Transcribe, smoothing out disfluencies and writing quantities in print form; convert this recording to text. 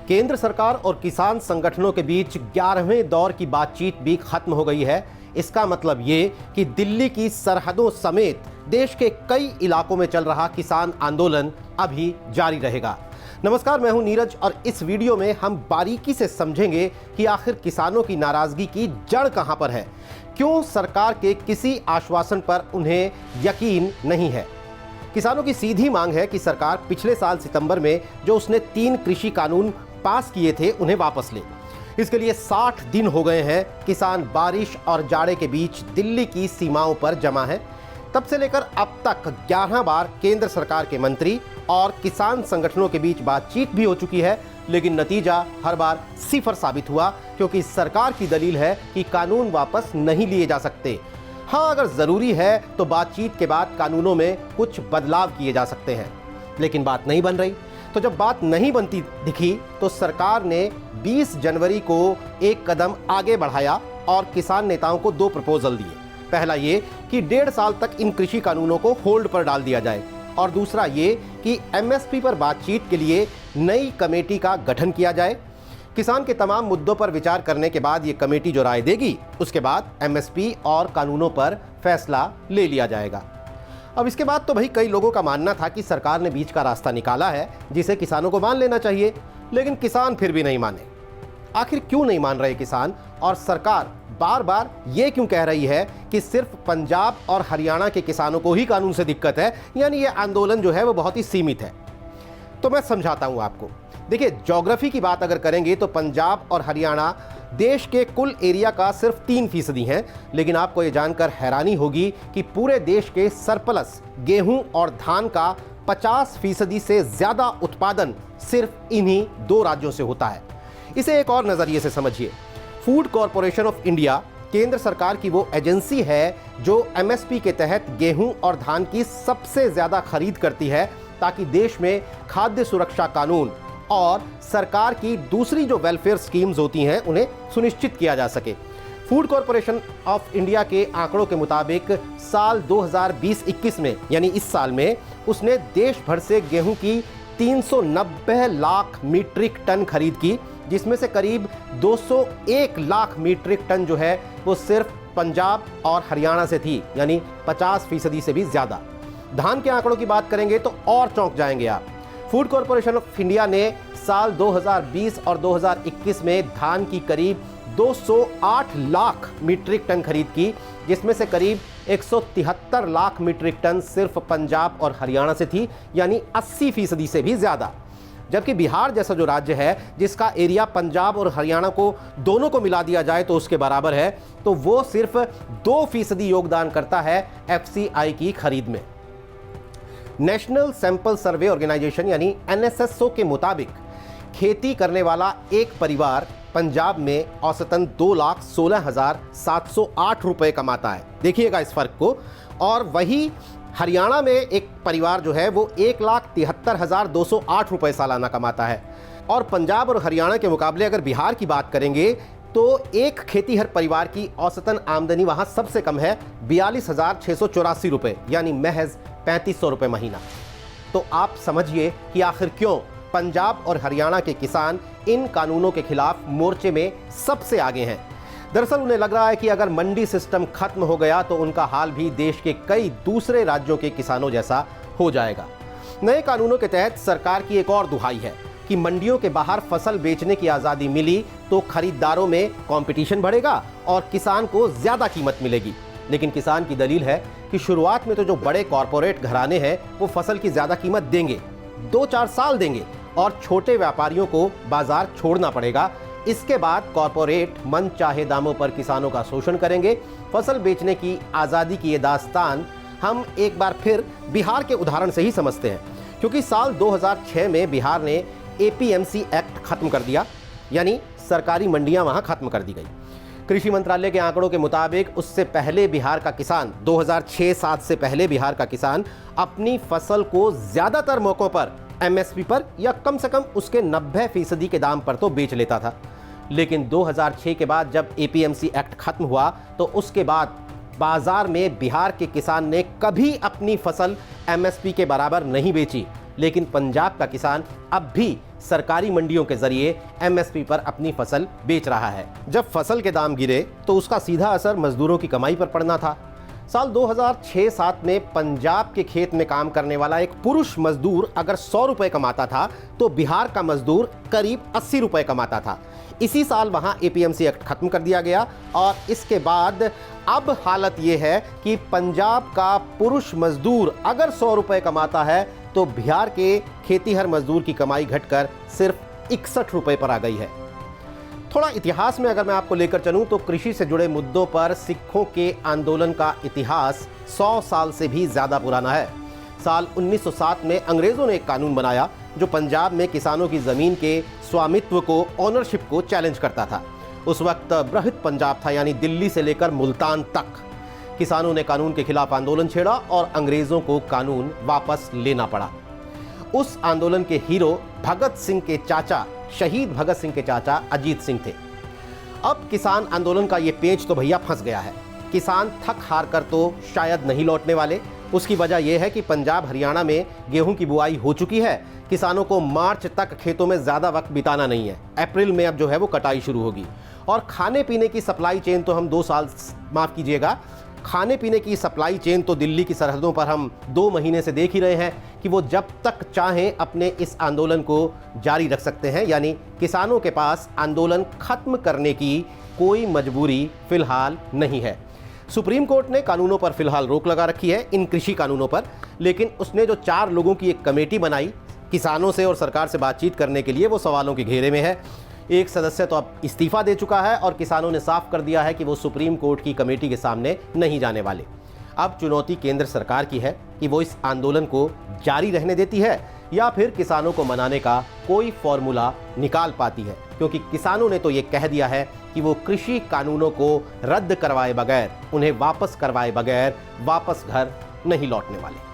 केंद्र सरकार और किसान संगठनों के बीच 11वें दौर की बातचीत भी खत्म हो गई है। इसका मतलब ये कि दिल्ली की सरहदों समेत देश के कई इलाकों में चल रहा किसान आंदोलन अभी जारी रहेगा। नमस्कार, मैं हूं नीरज और इस वीडियो में हम बारीकी से समझेंगे कि आखिर किसानों की नाराजगी की जड़ कहां पर है, क्यों सरकार के किसी आश्वासन पर उन्हें यकीन नहीं है। किसानों की सीधी मांग है कि सरकार पिछले साल सितंबर में जो उसने 3 कृषि कानून पास किए थे उन्हें वापस ले। इसके लिए 60 दिन हो गए हैं किसान बारिश और जाड़े के बीच दिल्ली की सीमाओं पर जमा है। तब से लेकर अब तक 11 बार केंद्र सरकार के मंत्री और किसान संगठनों के बीच बातचीत भी हो चुकी है, लेकिन नतीजा हर बार सिफर साबित हुआ, क्योंकि सरकार की दलील है कि कानून वापस नहीं लिए जा सकते। हाँ, अगर जरूरी है तो बातचीत के बाद कानूनों में कुछ बदलाव किए जा सकते हैं, लेकिन बात नहीं बन रही। तो जब बात नहीं बनती दिखी तो सरकार ने 20 जनवरी को एक कदम आगे बढ़ाया और किसान नेताओं को 2 प्रपोजल दिए। पहला ये कि 1.5 साल तक इन कृषि कानूनों को होल्ड पर डाल दिया जाए, और दूसरा ये कि एमएसपी पर बातचीत के लिए नई कमेटी का गठन किया जाए। किसान के तमाम मुद्दों पर विचार करने के बाद ये कमेटी जो राय देगी, उसके बाद एमएसपी और कानूनों पर फैसला ले लिया जाएगा। अब इसके बाद तो भाई कई लोगों का मानना था कि सरकार ने बीच का रास्ता निकाला है जिसे किसानों को मान लेना चाहिए, लेकिन किसान फिर भी नहीं माने। आखिर क्यों नहीं मान रहे किसान, और सरकार बार बार ये क्यों कह रही है कि सिर्फ पंजाब और हरियाणा के किसानों को ही कानून से दिक्कत है, यानी ये आंदोलन जो है वो बहुत ही सीमित है। तो मैं समझाता हूं आपको। देखिए, ज्योग्राफी की बात अगर करेंगे तो पंजाब और हरियाणा देश के कुल एरिया का सिर्फ 3% है, लेकिन आपको ये जानकर हैरानी होगी कि पूरे देश के सरप्लस गेहूं और धान का 50% से ज़्यादा उत्पादन सिर्फ इन्हीं 2 राज्यों से होता है। इसे एक और नज़रिए से समझिए। फूड कॉरपोरेशन ऑफ इंडिया केंद्र सरकार की वो एजेंसी है जो एमएसपी के तहत गेहूं और धान की सबसे ज़्यादा खरीद करती है, ताकि देश में खाद्य सुरक्षा कानून और सरकार की दूसरी जो वेलफेयर स्कीम्स होती हैं उन्हें सुनिश्चित किया जा सके। फूड कॉरपोरेशन ऑफ इंडिया के आंकड़ों के मुताबिक साल 2020-21 में, यानी इस साल में, उसने देश भर से गेहूं की 390 लाख मीट्रिक टन खरीद की, जिसमें से करीब 201 लाख मीट्रिक टन जो है वो सिर्फ पंजाब और हरियाणा से थी, यानी 50% से भी ज़्यादा। धान के आंकड़ों की बात करेंगे तो और चौंक जाएंगे आप। फूड कॉरपोरेशन ऑफ इंडिया ने साल 2020 और 2021 में धान की करीब 208 लाख मीट्रिक टन खरीद की, जिसमें से करीब 173 लाख मीट्रिक टन सिर्फ पंजाब और हरियाणा से थी, यानी 80% से भी ज़्यादा। जबकि बिहार जैसा जो राज्य है, जिसका एरिया पंजाब और हरियाणा को दोनों को मिला दिया जाए तो उसके बराबर है, तो वो सिर्फ 2% योगदान करता है एफसीआई की खरीद में। नेशनल सैंपल सर्वे ऑर्गेनाइजेशन यानी एनएसएसओ के मुताबिक खेती करने वाला एक परिवार पंजाब में औसतन 2,16,708 रुपए कमाता है। देखिएगा इस फर्क को। और वही हरियाणा में एक परिवार जो है वो 1,73,208 रुपए सालाना कमाता है। और पंजाब और हरियाणा के मुकाबले अगर बिहार की बात करेंगे तो एक खेतीहर परिवार की औसतन आमदनी वहाँ सबसे कम है 42,684 रुपए, यानी महज 3,500 रुपए महीना। तो आप समझिए कि आखिर क्यों पंजाब और हरियाणा के किसान इन कानूनों के खिलाफ मोर्चे में सबसे आगे हैं। दरअसल उन्हें लग रहा है कि अगर मंडी सिस्टम खत्म हो गया तो उनका हाल भी देश के कई दूसरे राज्यों के किसानों जैसा हो जाएगा। नए कानूनों के तहत सरकार की एक और दुहाई है कि मंडियों के बाहर फसल बेचने की आज़ादी मिली तो खरीदारों में कंपटीशन बढ़ेगा और किसान को ज़्यादा कीमत मिलेगी। लेकिन किसान की दलील है कि शुरुआत में तो जो बड़े कॉरपोरेट घराने हैं वो फसल की ज़्यादा कीमत देंगे, 2-4 साल देंगे, और छोटे व्यापारियों को बाजार छोड़ना पड़ेगा। इसके बाद कॉरपोरेट मन चाहे दामों पर किसानों का शोषण करेंगे। फसल बेचने की आज़ादी की ये दास्तान हम एक बार फिर बिहार के उदाहरण से ही समझते हैं, क्योंकि साल 2006 में बिहार ने एपीएमसी एक्ट खत्म कर दिया, यानी सरकारी मंडियां वहां खत्म कर दी गई। कृषि मंत्रालय के आंकड़ों के मुताबिक उससे पहले बिहार का किसान 2006-07 से पहले बिहार का किसान अपनी फसल को ज़्यादातर मौकों पर एमएसपी पर या कम से कम उसके 90% के दाम पर तो बेच लेता था। लेकिन 2006 के बाद जब एपीएमसी एक्ट खत्म हुआ तो उसके बाद बाजार में बिहार के किसान ने कभी अपनी फसल एमएसपी के बराबर नहीं बेची। लेकिन पंजाब का किसान अब भी सरकारी मंडियों के जरिए एमएसपी पर अपनी फसल बेच रहा है। जब फसल के दाम गिरे तो उसका सीधा असर मजदूरों की कमाई पर पड़ना था। साल 2006-07 में पंजाब के खेत में काम करने वाला एक पुरुष मजदूर अगर 100 रुपए कमाता था तो बिहार का मजदूर करीब 80 रुपए कमाता था। इसी साल वहां एपीएमसी एक्ट खत्म कर दिया गया और इसके बाद अब हालत यह है कि पंजाब का पुरुष मजदूर अगर 100 रुपए कमाता है तो बिहार के खेतीहर मजदूर की कमाई घटकर सिर्फ 61 रुपए पर आ गई है। थोड़ा इतिहास में अगर मैं आपको लेकर चलूं तो कृषि से जुड़े मुद्दों पर सिखों के आंदोलन का इतिहास 100 साल से भी ज्यादा पुराना है। साल 1907 में अंग्रेजों ने एक कानून बनाया जो पंजाब में किसानों की जमीन के स्वामित्व को, ऑनरशिप को चैलेंज करता था। उस वक्त बृहद पंजाब था, यानी दिल्ली से लेकर मुल्तान तक। किसानों ने कानून के खिलाफ आंदोलन छेड़ा और अंग्रेजों को कानून वापस लेना पड़ा। उस आंदोलन के हीरो भगत सिंह के चाचा, शहीद भगत सिंह के चाचा अजीत सिंह थे। अब किसान आंदोलन का ये पेंच तो भैया फंस गया है। किसान थक हार कर तो शायद नहीं लौटने वाले। उसकी वजह यह है कि पंजाब हरियाणा में गेहूं की बुआई हो चुकी है। किसानों को मार्च तक खेतों में ज़्यादा वक्त बिताना नहीं है। अप्रैल में अब जो है वो कटाई शुरू होगी। और खाने पीने की सप्लाई चेन तो हम 2 साल, माफ़ कीजिएगा, खाने पीने की सप्लाई चेन तो दिल्ली की सरहदों पर हम 2 महीने से देख ही रहे हैं कि वो जब तक चाहें अपने इस आंदोलन को जारी रख सकते हैं। यानी किसानों के पास आंदोलन खत्म करने की कोई मजबूरी फिलहाल नहीं है। सुप्रीम कोर्ट ने कानूनों पर फिलहाल रोक लगा रखी है, इन कृषि कानूनों पर, लेकिन उसने जो 4 लोगों की एक कमेटी बनाई किसानों से और सरकार से बातचीत करने के लिए, वो सवालों के घेरे में है। एक सदस्य तो अब इस्तीफा दे चुका है और किसानों ने साफ कर दिया है कि वो सुप्रीम कोर्ट की कमेटी के सामने नहीं जाने वाले। अब चुनौती केंद्र सरकार की है कि वो इस आंदोलन को जारी रहने देती है या फिर किसानों को मनाने का कोई फॉर्मूला निकाल पाती है, क्योंकि किसानों ने तो ये कह दिया है कि वो कृषि कानूनों को रद्द करवाए बगैर, उन्हें वापस करवाए बगैर वापस घर नहीं लौटने वाले।